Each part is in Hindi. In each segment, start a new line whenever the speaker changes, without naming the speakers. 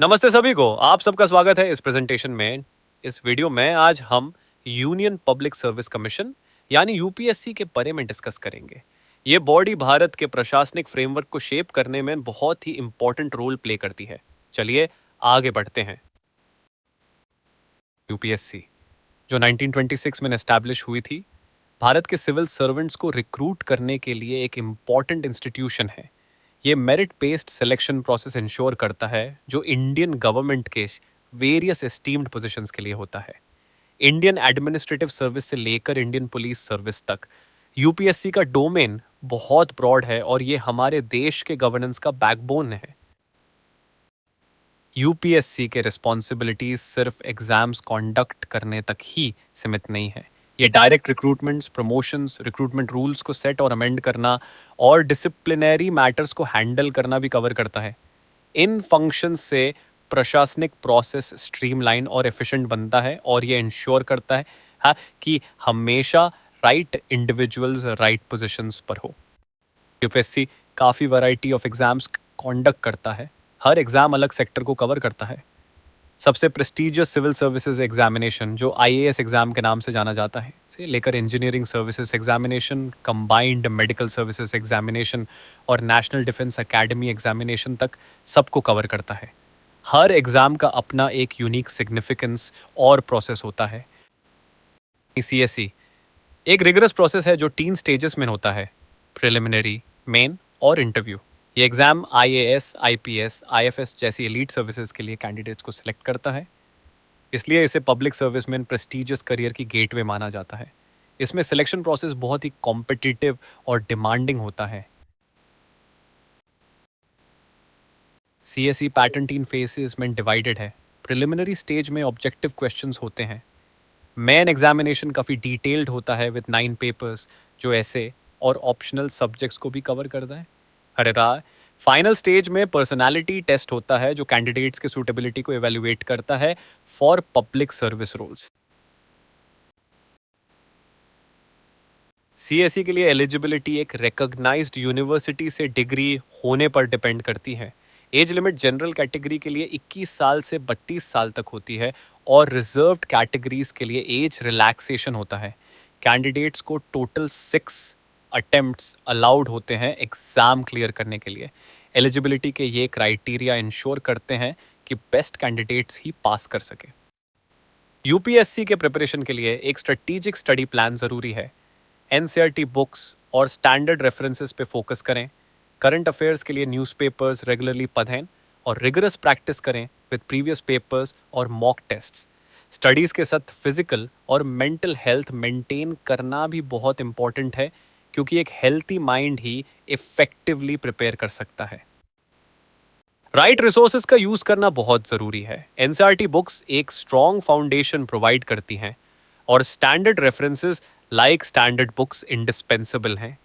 नमस्ते सभी को, आप सबका स्वागत है इस प्रेजेंटेशन में। इस वीडियो में आज हम यूनियन पब्लिक सर्विस कमीशन यानी यूपीएससी के बारे में डिस्कस करेंगे। ये बॉडी भारत के प्रशासनिक फ्रेमवर्क को शेप करने में बहुत ही इंपॉर्टेंट रोल प्ले करती है। चलिए आगे बढ़ते हैं। यूपीएससी जो 1926 में एस्टैब्लिश हुई थी, भारत के सिविल सर्वेंट्स को रिक्रूट करने के लिए एक इम्पॉर्टेंट इंस्टीट्यूशन है। ये merit based selection process ensure करता है जो इंडियन गवर्नमेंट के वेरियस एस्टीम्ड पोजीशंस के लिए होता है। इंडियन एडमिनिस्ट्रेटिव सर्विस से लेकर इंडियन पुलिस सर्विस तक यूपीएससी का डोमेन बहुत ब्रॉड है और ये हमारे देश के गवर्नेंस का बैकबोन है। यूपीएससी के रिस्पॉन्सिबिलिटीज सिर्फ एग्जाम्स कंडक्ट करने तक ही सीमित नहीं है। ये direct recruitments, promotions, recruitment rules को सेट और अमेंड करना और डिसिप्लिनरी मैटर्स को हैंडल करना भी कवर करता है। इन फंक्शंस से प्रशासनिक प्रोसेस स्ट्रीमलाइन और एफिशिएंट बनता है और ये इंश्योर करता है कि हमेशा राइट इंडिविजुअल्स राइट पोजीशंस पर हो। यूपीएससी काफ़ी वैरायटी ऑफ एग्जाम्स कंडक्ट करता है। हर एग्जाम अलग सेक्टर को कवर करता है। सबसे प्रेस्टिजियस सिविल सर्विसेज एग्जामिनेशन जो आईएएस एग्जाम के नाम से जाना जाता है से लेकर engineering services examination, combined medical services examination और नेशनल डिफेंस एकेडमी एग्जामिनेशन तक सबको कवर करता है। हर एग्जाम का अपना एक यूनिक सिग्निफिकेंस और प्रोसेस होता है। सीएसई एक रिगरस प्रोसेस है जो 3 स्टेजेस में होता है: प्रिलिमिनरी, मेन और इंटरव्यू। ये एग्जाम आईएएस, आईपीएस, आईएफएस जैसी एलीट सर्विसेज के लिए कैंडिडेट्स को सिलेक्ट करता है। इसलिए इसे पब्लिक सर्विस में प्रेस्टिजियस करियर की गेटवे माना जाता है। इसमें सिलेक्शन प्रोसेस बहुत ही कॉम्पिटिटिव और डिमांडिंग होता है। सीएसई पैटर्न 3 फेसेस में डिवाइडेड है। प्रिलिमिनरी स्टेज में ऑब्जेक्टिव क्वेश्चंस होते हैं। मेन एग्जामिनेशन काफ़ी डिटेल्ड होता है विद 9 पेपर्स जो ऐसे और ऑप्शनल सब्जेक्ट्स को भी कवर करता है। अरे वाह! फाइनल स्टेज में पर्सनालिटी टेस्ट होता है जो कैंडिडेट्स के सूटेबिलिटी को इवेल्युएट करता है for public service roles. CSE के लिए एलिजिबिलिटी एक रिकॉग्नाइज्ड यूनिवर्सिटी से डिग्री होने पर डिपेंड करती है। एज लिमिट जनरल कैटेगरी के लिए 21 साल से 32 साल तक होती है और रिजर्व्ड कैटेगरीज के लिए एज रिलैक्सेशन होता है। कैंडिडेट्स को टोटल 6 अटेम्प्ट्स अलाउड होते हैं एग्ज़ाम क्लियर करने के लिए। एलिजिबिलिटी के ये क्राइटेरिया इंश्योर करते हैं कि बेस्ट कैंडिडेट्स ही पास कर सके। यूपीएससी के प्रिपरेशन के लिए एक स्ट्रेटेजिक स्टडी प्लान ज़रूरी है। एनसीईआरटी बुक्स और स्टैंडर्ड रेफरेंसेस पे फोकस करें। करंट अफेयर्स के लिए न्यूज़पेपर्स रेगुलरली पढ़ें और रिगरस प्रैक्टिस करें विद प्रीवियस पेपर्स और मॉक टेस्ट्स। स्टडीज़ के साथ फिजिकल और मेंटल हेल्थ मेंटेन करना भी बहुत इंपॉर्टेंट है क्योंकि एक हेल्थी माइंड ही इफेक्टिवली प्रिपेयर कर सकता है। राइट रिसोर्सेज का यूज करना बहुत जरूरी है। एनसीईआरटी बुक्स एक स्ट्रॉन्ग फाउंडेशन प्रोवाइड करती हैं और standard references like standard books indispensable हैं।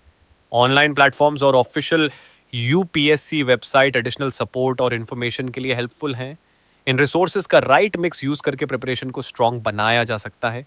ऑनलाइन प्लेटफॉर्म्स और official UPSC website additional support और इन्फॉर्मेशन के लिए हेल्पफुल हैं। इन रिसोर्सेज का राइट मिक्स यूज करके प्रिपरेशन को स्ट्रॉन्ग बनाया जा सकता है।